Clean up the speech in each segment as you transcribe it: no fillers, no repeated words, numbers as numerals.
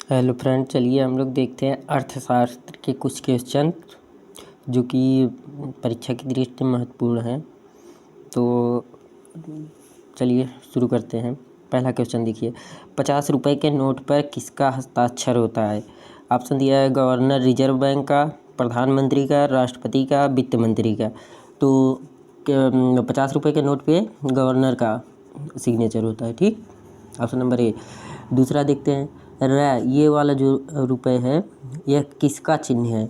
Hello friend, चलिए हम लोग देखते हैं अर्थशास्त्र के कुछ क्वेश्चन जो कि परीक्षा की दृष्टि से महत्वपूर्ण हैं। तो चलिए शुरू करते हैं। पहला क्वेश्चन देखिए, 50 रुपये के नोट पर किसका हस्ताक्षर होता है? ऑप्शन दिया है गवर्नर रिजर्व बैंक का, प्रधानमंत्री का, राष्ट्रपति का, वित्त मंत्री का। तो 50 रुपये के नोट पे गवर्नर का सिग्नेचर होता है। ठीक, ऑप्शन नंबर ए। दूसरा देखते हैं, ये वाला जो रुपए है यह किसका चिन्ह है?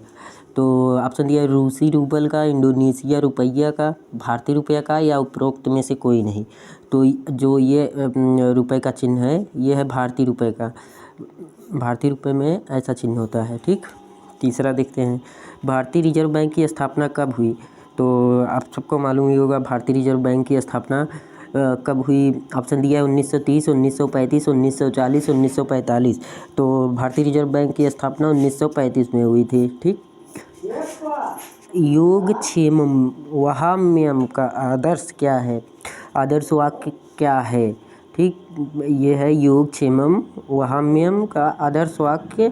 तो ऑप्शन दिया है रूसी रूबल का, इंडोनेशिया रुपया का, भारतीय रुपया का, या उपरोक्त में से कोई नहीं। तो जो ये रुपए का चिन्ह है ये है भारतीय रुपये का। भारतीय रुपये में ऐसा चिन्ह होता है। ठीक, तीसरा देखते हैं, भारतीय रिजर्व बैंक की स्थापना कब हुई? तो आप सबको मालूम ही होगा भारतीय रिजर्व बैंक की स्थापना कब हुई। ऑप्शन दिया है 1930, 1935, 1940, 1945। तो भारतीय रिजर्व बैंक की स्थापना 1935 में हुई थी। ठीक, योगक्षेमम वहाम्यम का आदर्श क्या है? आदर्श वाक्य क्या है? ठीक, ये है योगक्षेमम वहाम्यम का आदर्श वाक्य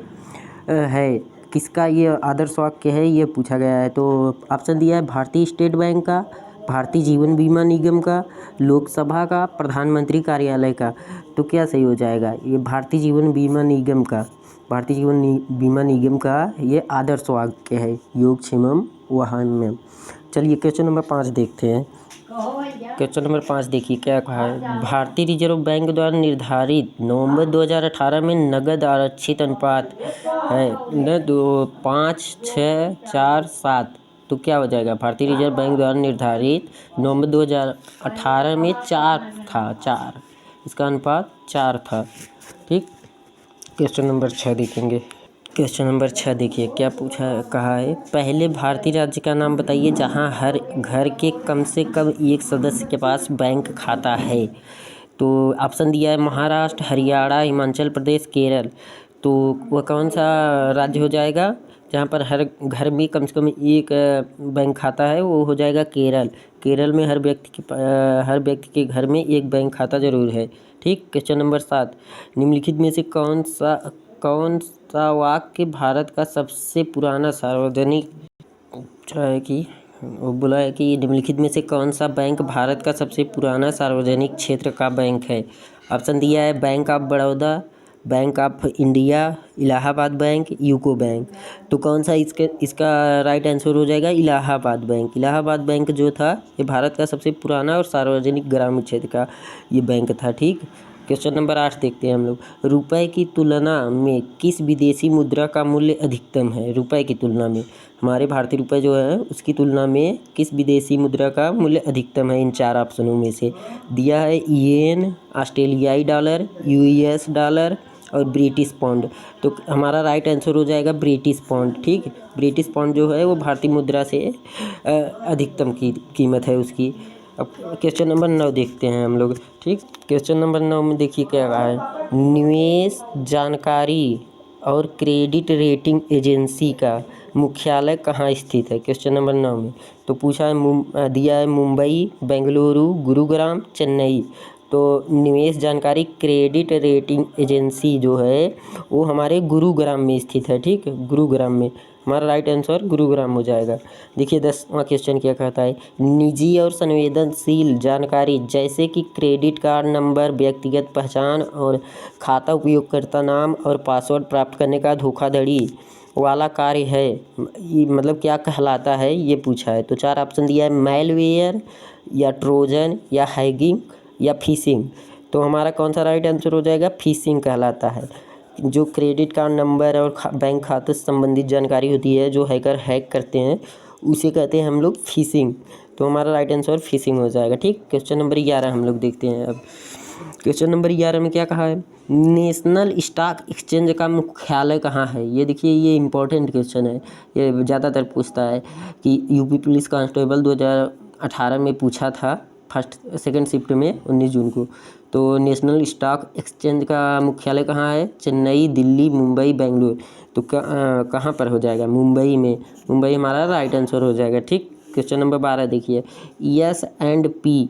है। किसका ये आदर्श वाक्य है ये पूछा गया है। तो ऑप्शन दिया है भारतीय स्टेट बैंक का, भारतीय जीवन बीमा निगम का, लोकसभा का, प्रधानमंत्री कार्यालय का। तो क्या सही हो जाएगा? ये भारतीय जीवन बीमा निगम का, भारतीय जीवन बीमा निगम का ये आदर्श वाक्य है, योगक्षेमम वहाम्यम। चलिए क्वेश्चन नंबर 5 देखते हैं। क्वेश्चन नंबर 5 देखिए क्या कहा है। भारतीय रिजर्व बैंक द्वारा निर्धारित नवंबर 2018 में नगद आरक्षित अनुपात है न 5, 6, 4, 7। तो क्या हो जाएगा? भारतीय रिजर्व बैंक द्वारा निर्धारित नवंबर 2018 में 4 था, 4, इसका अनुपात 4 था। ठीक, क्वेश्चन नंबर 6 देखेंगे। क्वेश्चन नंबर 6 देखिए क्या पूछा कहा है। पहले भारतीय राज्य का नाम बताइए जहां हर घर के कम से कम एक सदस्य के पास बैंक खाता है। तो ऑप्शन दिया है महाराष्ट्र, हरियाणा, हिमाचल प्रदेश, केरल। तो वह कौन सा राज्य हो जाएगा जहाँ पर हर घर में कम से कम एक बैंक खाता है? वो हो जाएगा केरल। केरल में हर व्यक्ति के घर में एक बैंक खाता जरूर है। ठीक, क्वेश्चन नंबर 7, निम्नलिखित में से कौन सा वाक्य भारत का सबसे पुराना सार्वजनिक है कि वो बोला है कि निम्नलिखित में से कौन सा बैंक भारत का सबसे पुराना सार्वजनिक क्षेत्र का बैंक है? ऑप्शन दिया है bank of Baroda, bank of India, Allahabad bank, UCO bank. तो कौन सा इसका राइट आंसर हो जाएगा? इलाहाबाद बैंक। इलाहाबाद बैंक जो था ये भारत का सबसे पुराना और सार्वजनिक ग्रामीण क्षेत्र का ये बैंक था। ठीक, क्वेश्चन नंबर 8 देखते हैं हम लोग। रुपए की तुलना में किस विदेशी मुद्रा का मूल्य अधिकतम है? रुपए की तुलना में हमारे भारतीय रुपए जो है उसकी तुलना में किस विदेशी मुद्रा का मूल्य अधिकतम है? इन 4 ऑप्शनों में से दिया है येन, ऑस्ट्रेलियाई डॉलर, यूएस डॉलर और ब्रिटिश पाउंड। तो हमारा राइट आंसर हो जाएगा ब्रिटिश पाउंड। ठीक, ब्रिटिश पाउंड जो है वो भारतीय मुद्रा से अधिकतम की कीमत है उसकी। अब क्वेश्चन नंबर 9 देखते हैं हम लोग। ठीक, क्वेश्चन नंबर 9 में देखिए क्या कहा है। निवेश जानकारी और क्रेडिट रेटिंग एजेंसी का मुख्यालय कहाँ स्थित है? क्वेश्चन नंबर 9 में तो पूछा है दिया है मुंबई, बेंगलुरु, गुरुग्राम, चेन्नई। तो निवेश जानकारी क्रेडिट रेटिंग एजेंसी जो है वो हमारे गुरुग्राम में स्थित है। ठीक, गुरुग्राम में हमारा राइट आंसर गुरुग्राम हो जाएगा। देखिए 10वां क्वेश्चन क्या कहता है। निजी और संवेदनशील जानकारी जैसे कि क्रेडिट कार्ड नंबर, व्यक्तिगत पहचान और खाता उपयोगकर्ता नाम और पासवर्ड प्राप्त करने का धोखाधड़ी वाला कार्य है, ये मतलब क्या कहलाता है ये पूछा है। तो 4 ऑप्शन दिया है मैलवेयर या ट्रोजन या हैकिंग या फिशिंग। तो हमारा कौन सा राइट आंसर हो जाएगा? फिशिंग कहलाता है। जो क्रेडिट कार्ड नंबर और बैंक खाते से संबंधित जानकारी होती है जो हैकर हैक करते हैं उसे कहते हैं हम लोग फिशिंग। तो हमारा राइट आंसर फिशिंग हो जाएगा। ठीक, क्वेश्चन नंबर 11 हम लोग देखते हैं। अब क्वेश्चन नंबर 11 में क्या कहा है। नेशनल स्टॉक एक्सचेंज का मुख्यालय कहाँ है? ये देखिए ये इंपॉर्टेंट क्वेश्चन है, ये ज़्यादातर पूछता है कि यूपी पुलिस कांस्टेबल 2018 में पूछा था फर्स्ट सेकंड शिफ्ट में 19 जून को। तो नेशनल स्टॉक एक्सचेंज का मुख्यालय कहाँ है? चेन्नई, दिल्ली, मुंबई, बेंगलुरु। तो कहाँ पर हो जाएगा? मुंबई में। मुंबई हमारा राइट आंसर हो जाएगा। ठीक, क्वेश्चन नंबर 12 देखिए। S and P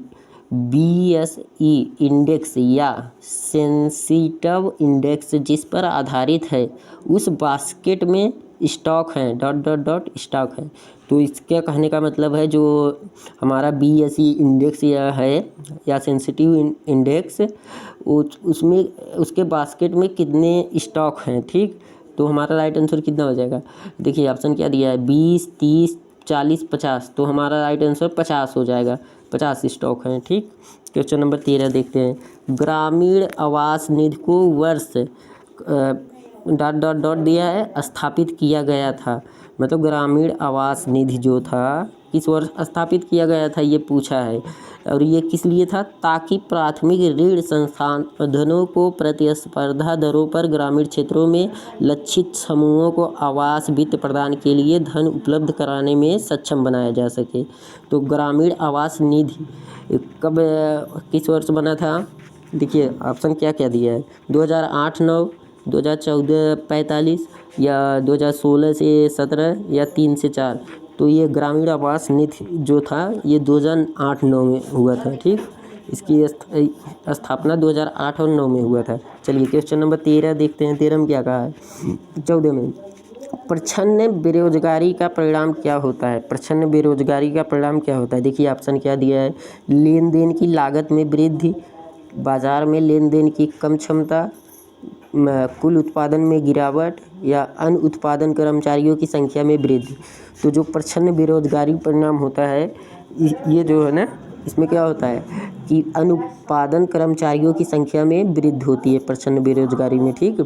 BSE index या सेंसिटिव इंडेक्स जिस पर आधारित है उस बास्केट में स्टॉक हैं स्टॉक है। तो इसके कहने का मतलब है जो हमारा BSE इंडेक्स या सेंसिटिव इंडेक्स उसमें उसके बास्केट में कितने स्टॉक हैं, ठीक। तो हमारा राइट आंसर कितना हो जाएगा, देखिए ऑप्शन क्या दिया है 20, 30, 40, 50। तो हमारा राइट आंसर 50 हो जाएगा, 50 स्टॉक हैं, ठीक। क्वेश्चन नंबर 13 देखते हैं। ग्रामीण आवास निधि को वर्ष दिया है स्थापित किया गया था। मतलब ग्रामीण आवास निधि जो था किस वर्ष स्थापित किया गया था ये पूछा है। और ये किस लिए था, ताकि प्राथमिक ऋण संसाधनों को प्रतिस्पर्धा दरों पर ग्रामीण क्षेत्रों में लक्षित समूहों को आवास वित्त प्रदान के लिए धन उपलब्ध कराने में सक्षम बनाया जा सके। तो ग्रामीण आवास निधि कब किस वर्ष बना था, देखिए ऑप्शन क्या क्या दिया है 2008-9, 2014-45 या 2016 से 17 या 3 से 4। तो ये ग्रामीण आवास निधि जो था ये 2008-9 में हुआ था, ठीक। इसकी स्थापना 2008 और 9 में हुआ था। चलिए क्वेश्चन नंबर 13 देखते हैं। 13 में क्या कहा है, 14 में प्रच्छन्न बेरोजगारी का परिणाम क्या होता है। प्रच्छन्न बेरोजगारी का परिणाम क्या होता है, देखिए ऑप्शन क्या दिया है, लेन देन की लागत में वृद्धि, बाजार में लेन देन की कम क्षमता, कुल उत्पादन में गिरावट या अन्य उत्पादन कर्मचारियों की संख्या में वृद्धि। तो जो प्रच्छन्न बेरोजगारी परिणाम होता है ये जो है ना, इसमें क्या होता है कि अनुत्पादन कर्मचारियों की संख्या में वृद्धि होती है प्रच्छन्न बेरोजगारी में, ठीक।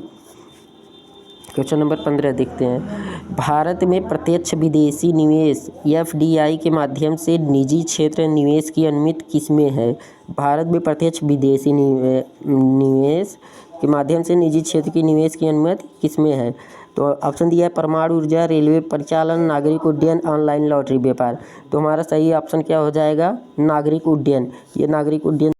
क्वेश्चन नंबर 15 देखते हैं। भारत में प्रत्यक्ष विदेशी निवेश FDI के माध्यम से निजी क्षेत्र निवेश की अनुमति किसमें है। भारत में प्रत्यक्ष विदेशी निवेश के माध्यम से निजी क्षेत्र की निवेश की अनुमति किसमें है। तो ऑप्शन दिया है परमाणु ऊर्जा, रेलवे परिचालन, नागरिक उड्डयन, ऑनलाइन लॉटरी व्यापार। तो हमारा सही ऑप्शन क्या हो जाएगा, नागरिक उड्डयन। ये नागरिक उड्डयन